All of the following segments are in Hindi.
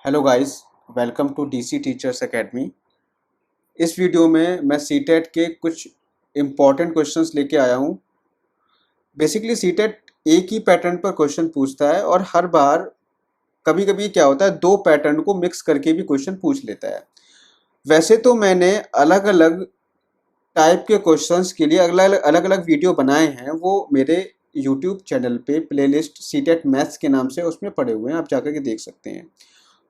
Hello guys, welcome to DC teachers academy. इस वीडियो में मैं सीटेट के कुछ इम्पॉर्टेंट क्वेश्चंस लेके आया हूँ। बेसिकली सीटेट एक ही पैटर्न पर क्वेश्चन पूछता है और हर बार कभी कभी क्या होता है, दो पैटर्न को मिक्स करके भी क्वेश्चन पूछ लेता है। वैसे तो मैंने अलग अलग टाइप के क्वेश्चंस के लिए अलग अलग वीडियो बनाए हैं, वो मेरे यूट्यूब चैनल पे प्लेलिस्ट सीटेट मैथ्स के नाम से उसमें पड़े हुए हैं, आप जाकर के देख सकते हैं।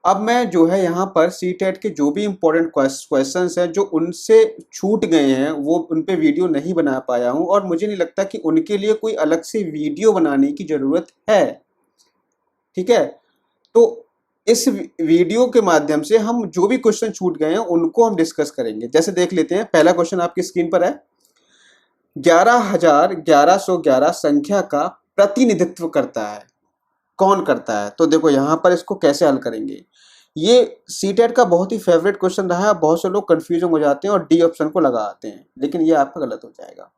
अब मैं जो है यहाँ पर सीटेट के जो भी इम्पोर्टेंट क्वेश्चंस हैं जो उनसे छूट गए हैं वो उन पे वीडियो नहीं बना पाया हूँ, और मुझे नहीं लगता कि उनके लिए कोई अलग से वीडियो बनाने की ज़रूरत है। ठीक है, तो इस वीडियो के माध्यम से हम जो भी क्वेश्चन छूट गए हैं उनको हम डिस्कस करेंगे। जैसे देख लेते हैं, पहला क्वेश्चन आपकी स्क्रीन पर है। 11,1111 संख्या का प्रतिनिधित्व करता है, कौन करता है? तो देखो यहाँ पर इसको कैसे हल करेंगे। ये सीटेट का बहुत ही फेवरेट क्वेश्चन रहा है। बहुत से लोग कंफ्यूजन हो जाते हैं और डी ऑप्शन को लगा आते हैं, लेकिन ये आपका गलत हो जाएगा।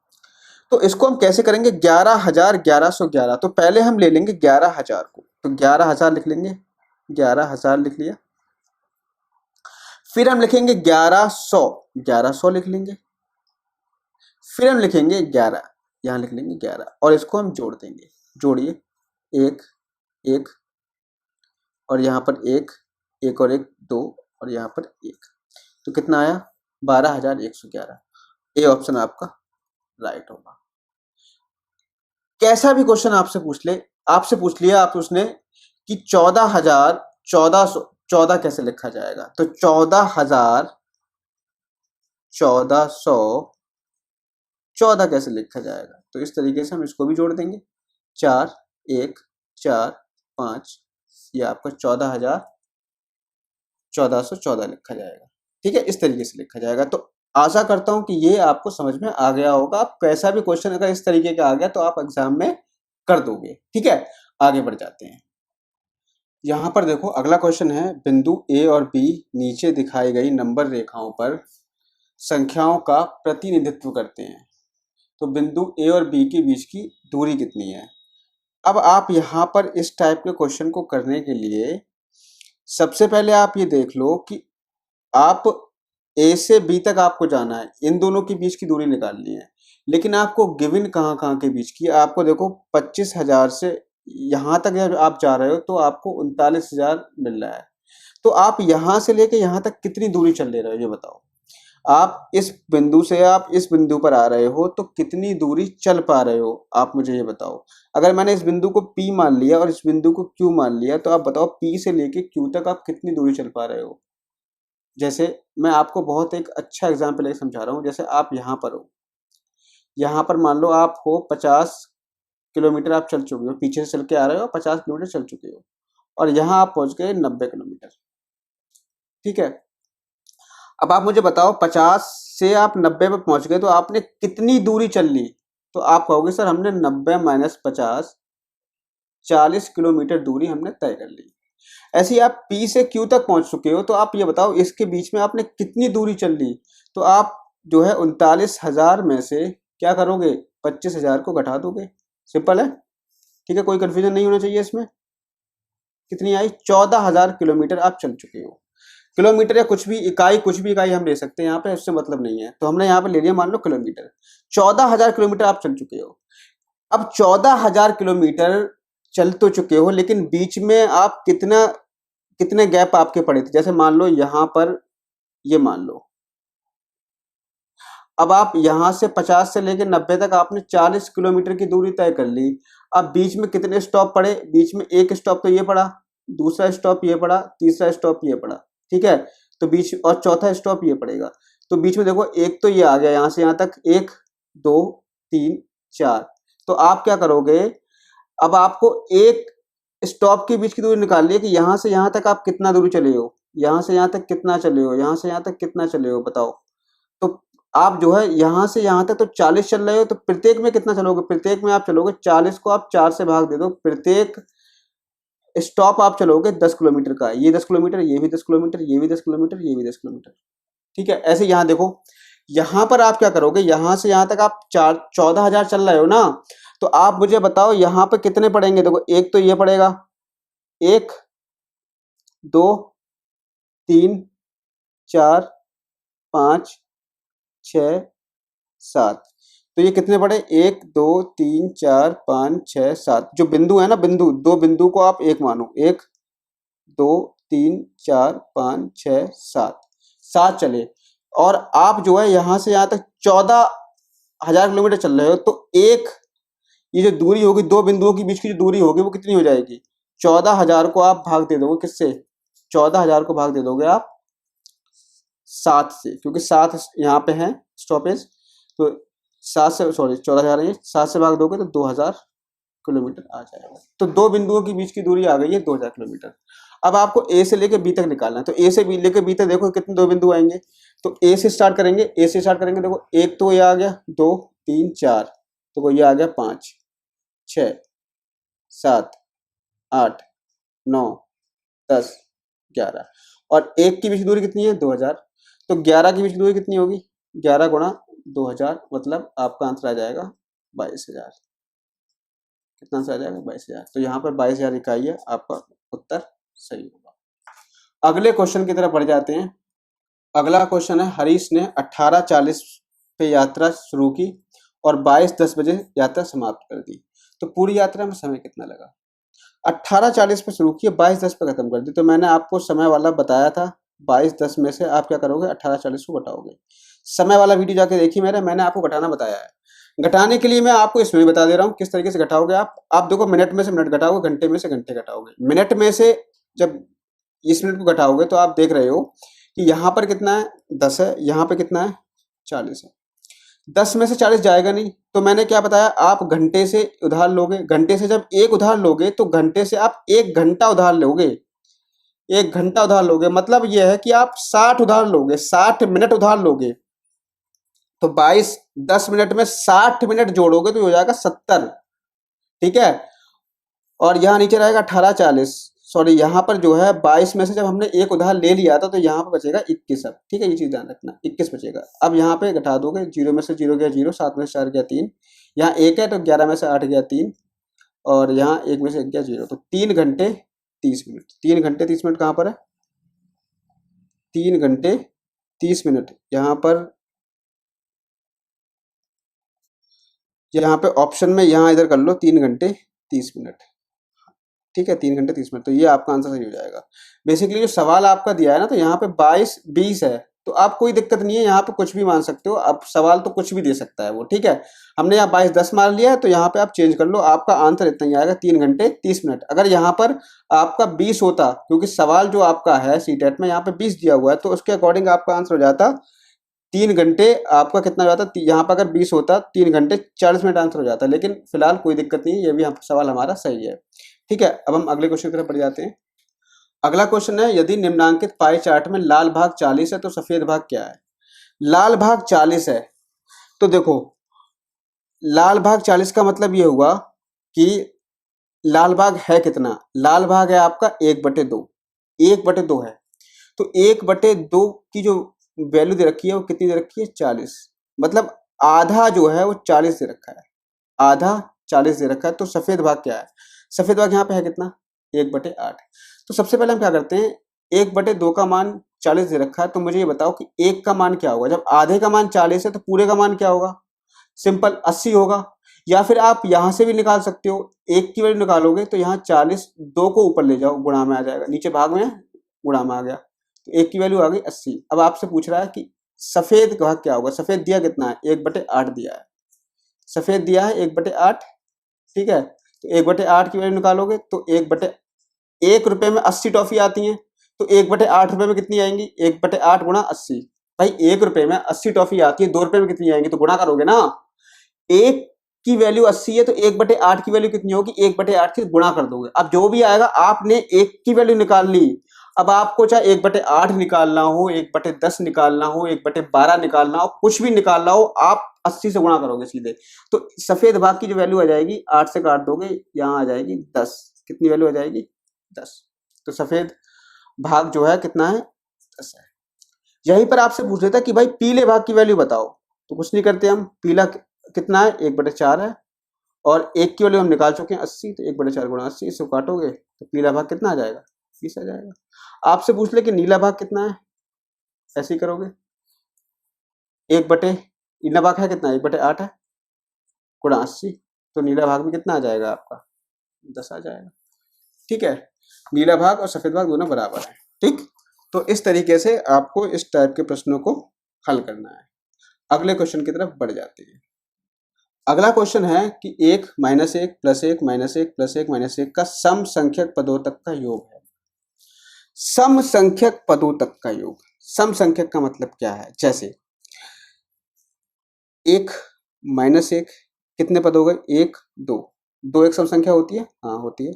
तो इसको हम कैसे करेंगे? 11,1111। तो पहले हम ले लेंगे 11,000 को, तो 11,000 लिख लेंगे, 11,000 लिख लिया। फिर हम लिखेंगे 1100, 1100 लिख लेंगे। फिर हम लिखेंगे 11, यहाँ लिख लेंगे 11, और इसको हम जोड़ देंगे। जोड़िए, एक एक और यहाँ पर एक, एक और एक दो, और यहाँ पर एक, तो कितना आया? 12,111। ए ऑप्शन आपका राइट होगा। कैसा भी क्वेश्चन आपसे पूछ लिया आप उसने कि 14,1414 कैसे लिखा जाएगा, तो 14,1414 कैसे लिखा जाएगा, तो इस तरीके से हम इसको भी जोड़ देंगे। 4 1 4 5, ये आपका 14,1414 लिखा जाएगा। ठीक है, इस तरीके से लिखा जाएगा। तो आशा करता हूं कि ये आपको समझ में आ गया होगा। आप कैसा भी क्वेश्चन अगर इस तरीके का आ गया तो आप एग्जाम में कर दोगे। ठीक है, आगे बढ़ जाते हैं। यहां पर देखो, अगला क्वेश्चन है, बिंदु ए और बी नीचे दिखाई गई नंबर रेखाओं पर संख्याओं का प्रतिनिधित्व करते हैं। तो बिंदु ए और बी के बीच की दूरी कितनी है? अब आप यहाँ पर इस टाइप के क्वेश्चन को करने के लिए सबसे पहले आप ये देख लो कि आप ए से बी तक आपको जाना है, इन दोनों के बीच की दूरी निकालनी है। लेकिन आपको गिवन कहाँ कहाँ के बीच की, आपको देखो 25,000 से यहाँ तक जब आप जा रहे हो तो आपको 39,000 मिल रहा है। तो आप यहाँ से लेके यहाँ तक कितनी दूरी चल ले रहे हो, ये बताओ। आप इस बिंदु से आप इस बिंदु पर आ रहे हो तो कितनी दूरी चल पा रहे हो, आप मुझे ये बताओ। अगर मैंने इस बिंदु को P मान लिया और इस बिंदु को Q मान लिया, तो आप बताओ P से लेके Q तक आप कितनी दूरी चल पा रहे हो। जैसे मैं आपको बहुत एक अच्छा एग्जाम्पल लेके समझा रहा हूँ। जैसे आप यहाँ पर हो, यहाँ पर मान लो आप हो 50 किलोमीटर आप चल चुके हो, पीछे से चल के आ रहे हो, 50 किलोमीटर चल चुके हो, और यहाँ आप पहुँच गए 90 किलोमीटर। ठीक है, अब आप मुझे बताओ 50 से आप 90 पे पहुँच गए तो आपने कितनी दूरी चल ली? तो आप कहोगे सर हमने 90 माइनस 50, 40 किलोमीटर दूरी हमने तय कर ली। ऐसे ही आप P से Q तक पहुंच चुके हो, तो आप ये बताओ इसके बीच में आपने कितनी दूरी चल ली? तो आप जो है 39,000 में से क्या करोगे? 25,000 को घटा दोगे। सिंपल है। ठीक है, कोई कंफ्यूजन नहीं होना चाहिए इसमें। कितनी आई? 14,000 किलोमीटर आप चल चुके हो। किलोमीटर या कुछ भी इकाई हम ले सकते हैं यहाँ पे, इससे मतलब नहीं है। तो हमने यहाँ पे ले लिया, मान लो किलोमीटर। 14,000 किलोमीटर आप चल चुके हो। अब 14,000 किलोमीटर चल तो चुके हो, लेकिन बीच में आप कितने गैप आपके पड़े थे? जैसे मान लो यहाँ पर, ये मान लो अब आप यहाँ से 50 से लेकर 90 तक आपने 40 किलोमीटर की दूरी तय कर ली। अब बीच में कितने स्टॉप पड़े? बीच में एक स्टॉप तो ये पड़ा, दूसरा स्टॉप ये पड़ा, तीसरा स्टॉप ये पड़ा। ठीक है, तो बीच और चौथा स्टॉप ये पड़ेगा। तो बीच में देखो एक तो ये आ गया, यहाँ से यहाँ तक 1 2 3 4। तो आप क्या करोगे? अब आपको एक स्टॉप के बीच की दूरी निकालनी है कि यहाँ से यहाँ तक आप कितना दूरी चले हो, यहाँ से यहाँ तक कितना चले हो, यहाँ से यहाँ तक कितना चले हो, बताओ। तो आप जो है यहाँ से यहाँ तक तो 40 चल रहे हो, तो प्रत्येक में कितना चलोगे? प्रत्येक में आप चलोगे 40 को आप 4 से भाग दे दो, प्रत्येक स्टॉप आप चलोगे 10 किलोमीटर का। ये 10 किलोमीटर, ये भी 10 किलोमीटर, ये भी 10 किलोमीटर, ये भी 10 किलोमीटर। ठीक है, ऐसे यहाँ देखो, यहाँ पर आप क्या करोगे? यहाँ से यहाँ तक आप 14,000 चल रहे हो ना, तो आप मुझे बताओ यहाँ पे कितने पड़ेंगे? देखो एक तो ये पड़ेगा, 1 2 3 4 5 6 7। तो ये कितने पड़े? 1 2 3 4 5 6 7। जो बिंदु है ना, बिंदु, दो बिंदु को आप एक मानो, 1 2 3 4 5 6 7, 7 चले। और आप जो है यहाँ से यहाँ तक 14,000 किलोमीटर चल रहे हो, तो एक ये जो दूरी होगी, दो बिंदुओं के बीच की जो दूरी होगी वो कितनी हो जाएगी? 14,000 को आप भाग दे दोगे किससे? 14,000 को भाग दे दोगे आप 7 से, क्योंकि 7 यहाँ पे है स्टॉपेज, तो 7 से, सॉरी 14,000 है, 7 से भाग दोगे तो 2,000 किलोमीटर आ जाएगा। तो दो बिंदुओं के बीच की दूरी आ गई है 2,000 किलोमीटर। अब आपको ए से लेके बी तक निकालना है, तो ए से बी लेके बी तक देखो कितने दो बिंदु आएंगे। तो ए से स्टार्ट करेंगे, ए से स्टार्ट करेंगे, देखो एक तो ये आ गया, 2 3 4, तो वो ये आ गया 5 6 7 8 9 10 11, और एक की बीच की दूरी कितनी है? 2,000। तो 11 की बीच की दूरी कितनी होगी? 11 गुणा 2,000, मतलब आपका आंसर आ जाएगा 22,000। कितना आंसर आ जाएगा? 22,000। तो यहाँ पर 22,000 इकाई है, आपका उत्तर सही होगा। अगले क्वेश्चन की तरफ बढ़ जाते हैं। अगला क्वेश्चन है, हरीश ने 18:40 पे यात्रा शुरू की और 22:10 बजे यात्रा समाप्त कर दी, तो पूरी यात्रा में समय कितना लगा? 18:40 पे शुरू किया, 22:10 पे खत्म कर दी। तो मैंने आपको समय वाला बताया था, 22:10 में से आप क्या करोगे? 18:40 को घटाओगे। समय वाला वीडियो जाके देखिए मैंने आपको घटाना बताया है। घटाने के लिए मैं आपको इसमें भी बता दे रहा हूँ किस तरीके से घटाओगे आप देखो, मिनट में से मिनट घटाओगे, घंटे में से घंटे घटाओगे। मिनट में से जब इस मिनट को घटाओगे तो आप देख रहे हो कि यहाँ पर कितना है? 10 है, यहाँ पे कितना है? 40 है। 10 में से 40 जाएगा नहीं, तो मैंने क्या बताया, आप घंटे से उधार लोगे। घंटे से जब एक उधार लोगे तो घंटे से आप 1 घंटा उधार लोगे, 1 घंटा उधार लोगे, मतलब यह है कि आप 60 उधार लोगे, 60 मिनट उधार लोगे। तो 10 मिनट में 60 मिनट जोड़ोगे तो हो जाएगा 70, ठीक है। और यहाँ नीचे रहेगा 18:40, सॉरी यहाँ पर जो है 22 में से जब हमने एक उधार ले लिया था तो यहाँ पर बचेगा 21 अब, ठीक है, ये चीज ध्यान रखना, 21 बचेगा। अब यहाँ पे घटा दोगे, 0 में से 0 गया 0, 7 में से 4 गया 3, यहाँ 1 है तो 11 में से 8 गया 3, और यहाँ 1 में से 1 गया 0, तो 3 घंटे 30 मिनट। 3 घंटे 30 मिनट कहाँ पर है? 3 घंटे 30 मिनट यहाँ पर, यहाँ पे ऑप्शन में यहाँ इधर कर लो 3 घंटे 30 मिनट, ठीक है, 3 घंटे 30 मिनट। तो ये आपका आंसर सही हो जाएगा। बेसिकली जो सवाल आपका दिया है ना, तो यहाँ पे 22 20 है, तो आप कोई दिक्कत नहीं है, यहाँ पे कुछ भी मान सकते हो आप, सवाल तो कुछ भी दे सकता है वो, ठीक है। हमने यहाँ 22 10 मान लिया है, तो यहाँ पे आप चेंज कर लो, आपका आंसर इतना ही आएगा, 3 घंटे 30 मिनट। अगर यहाँ पर आपका 20 होता, क्योंकि सवाल जो आपका है सीटेट में यहाँ पे 20 दिया हुआ है, तो उसके अकॉर्डिंग आपका आंसर हो जाता 3 घंटे, आपका कितना हो जाता? यहाँ पर अगर 20 होता 3 घंटे 40 मिनट आंसर हो जाता, लेकिन फिलहाल कोई दिक्कत नहीं है, ये भी सवाल हमारा सही है, ठीक है। अब हम अगले क्वेश्चन की तरफ बढ़ जाते हैं। अगला क्वेश्चन है, यदि निम्नांकित पाई चार्ट में लाल भाग 40 है तो सफेद भाग क्या है? लाल भाग 40 है, तो देखो लाल भाग 40 का मतलब ये हुआ कि लाल भाग है कितना? लाल भाग है आपका 1/2, 1/2 है, तो 1/2 की जो वैल्यू दे रखी है वो कितनी दे रखी है? 40, मतलब आधा जो है वो 40 दे रखा है, आधा 40 दे रखा है। तो सफेद भाग क्या है? सफेद भाग यहाँ पे है कितना? 1/8। तो सबसे पहले हम क्या करते हैं, 1/2 का मान 40 दे रखा है, तो मुझे ये बताओ कि 1 का मान क्या होगा? जब आधे का मान 40 है तो पूरे का मान क्या होगा? सिंपल 80 होगा। या फिर आप यहां से भी निकाल सकते हो, 1 की वैल्यू निकालोगे तो यहाँ 40, 2 को ऊपर ले जाओ, गुणा में आ जाएगा, नीचे भाग में गुणा में आ गया, तो 1 की वैल्यू आ गई 80। अब आपसे पूछ रहा है कि सफेद भाग क्या होगा? सफेद दिया कितना है? 1/8 दिया है, सफेद दिया है 1/8, ठीक है। तो 1/8 की वैल्यू निकालोगे तो 1 रुपए में 80 टॉफी आती हैं, तो 1/8 रुपए में कितनी आएंगी? 1/8 गुणा 80, भाई 1 रुपए में 80 टॉफी आती है, 2 रुपए में कितनी आएंगी? तो गुणा करोगे ना, 1 की वैल्यू 80 है तो 1/8 की वैल्यू कितनी होगी? 1/8 से गुणा कर दोगे। अब जो भी आएगा, आपने 1 की वैल्यू निकाल ली, अब आपको चाहे 1/8 निकालना हो, 1/10 निकालना हो, 1/12 निकालना हो, कुछ भी निकालना हो, आप 80 से गुणा करोगे सीधे। तो सफेद भाग की जो वैल्यू आ जाएगी, 8 से काट दोगे, यहाँ आ जाएगी 10। कितनी वैल्यू आ जाएगी? 10। तो सफेद भाग जो है कितना है? 10 है। यहीं पर आपसे पूछ लेता कि भाई पीले भाग की वैल्यू बताओ, तो कुछ नहीं करते हम, पीला कितना है? 1/4 है, और 1 की वैल्यू हम निकाल चुके हैं 80, तो 1/4 गुणा 80, इसको काटोगे तो पीला भाग कितना आ जाएगा? 20 आ जाएगा। आपसे पूछ ले कि नीला भाग कितना है, ऐसे ही करोगे, 1/, नीला भाग है कितना, 1/8 है, गुणा 80, तो नीला भाग में कितना आ जाएगा आपका, 10 आ जाएगा। ठीक है, नीला भाग और सफेद भाग दोनों बराबर है। ठीक, तो इस तरीके से आपको इस टाइप के प्रश्नों को हल करना है। अगले क्वेश्चन की तरफ बढ़ जाते हैं। अगला क्वेश्चन है कि 1 -1 +1 -1 +1 -1 का सम संख्यक पदों तक का योग है। सम संख्यक पदों तक का योग, सम संख्यक का मतलब क्या है, जैसे 1 -1 कितने पद हो गए, 1 2, 2 एक सम संख्या होती है, हाँ होती है,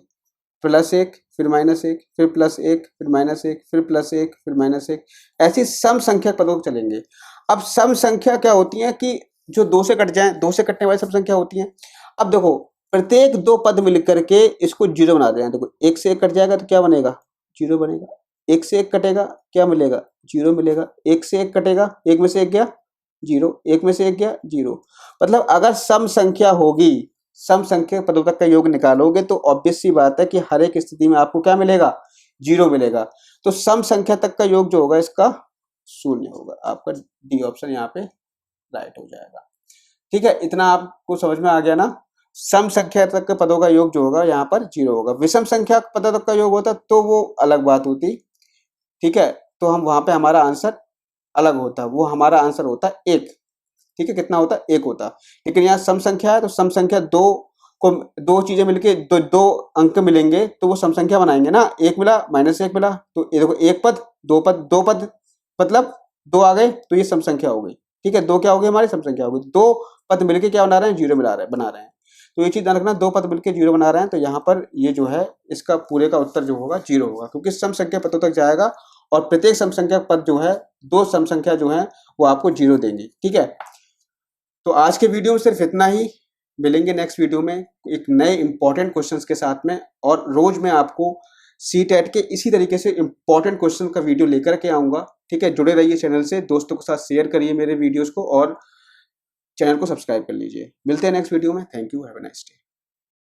+1 फिर -1 फिर +1 फिर -1 फिर +1 फिर -1, ऐसी सम संख्या पदों चलेंगे। अब सम संख्या क्या होती है कि जो 2 से कट जाए, 2 से कटने वाली सम संख्या होती है। अब देखो प्रत्येक 2 पद मिलकर के इसको 0 बना दें। देखो 1 से 1 कट जाएगा तो क्या बनेगा, 0 बनेगा। 1 से 1 कटेगा क्या मिलेगा, 0 मिलेगा। 1 से 1 कटेगा, 1 में से 1 गया 0, 1 में से 1 गया 0। मतलब अगर सम संख्या होगी, सम संख्या पदों तक का योग निकालोगे तो ऑब्वियस सी बात है कि हर एक स्थिति में आपको क्या मिलेगा, 0 मिलेगा। तो सम संख्या तक का योग जो होगा इसका 0 होगा। आपका डी ऑप्शन यहाँ पे राइट हो जाएगा। ठीक है, इतना आपको समझ में आ गया ना। सम संख्या तक के पदों का योग जो होगा यहाँ पर 0 होगा। विषम संख्या पदों तक का योग होता तो वो अलग बात होती। ठीक है, तो हम वहां पे हमारा आंसर अलग होता, वो हमारा आंसर होता 1। ठीक है, कितना होता, 1 होता। लेकिन यहाँ सम संख्या है तो सम संख्या 2 को 2 चीजें मिलके 2 अंक मिलेंगे तो वो सम संख्या बनाएंगे ना। 1 मिला -1 मिला तो ये देखो 1 पद 2 पद 2 पद मतलब 2 आ गए तो ये सम संख्या हो गई। ठीक है, 2 क्या हो गई, हमारी सम संख्या हो गई। 2 पद मिलके क्या बना रहे हैं, 0 बना रहे हैं। तो ये चीज ध्यान रखना, 2 पद मिलके 0 बना रहे हैं तो यहाँ पर ये जो है इसका पूरे का उत्तर जो होगा 0 होगा, क्योंकि सम संख्या पदों तक जाएगा और प्रत्येक सम संख्या पद जो है 2 सम संख्या जो है वो आपको 0 देंगी। ठीक है, तो आज के वीडियो में सिर्फ इतना ही। मिलेंगे नेक्स्ट वीडियो में एक नए इंपॉर्टेंट क्वेश्चंस के साथ में, और रोज मैं आपको CTET के इसी तरीके से इंपॉर्टेंट क्वेश्चन का वीडियो लेकर के आऊंगा। ठीक है, जुड़े रहिए चैनल से, दोस्तों के साथ शेयर करिए मेरे वीडियोस को और चैनल को सब्सक्राइब कर लीजिए। मिलते हैं नेक्स्ट वीडियो में। Thank you, have a nice day.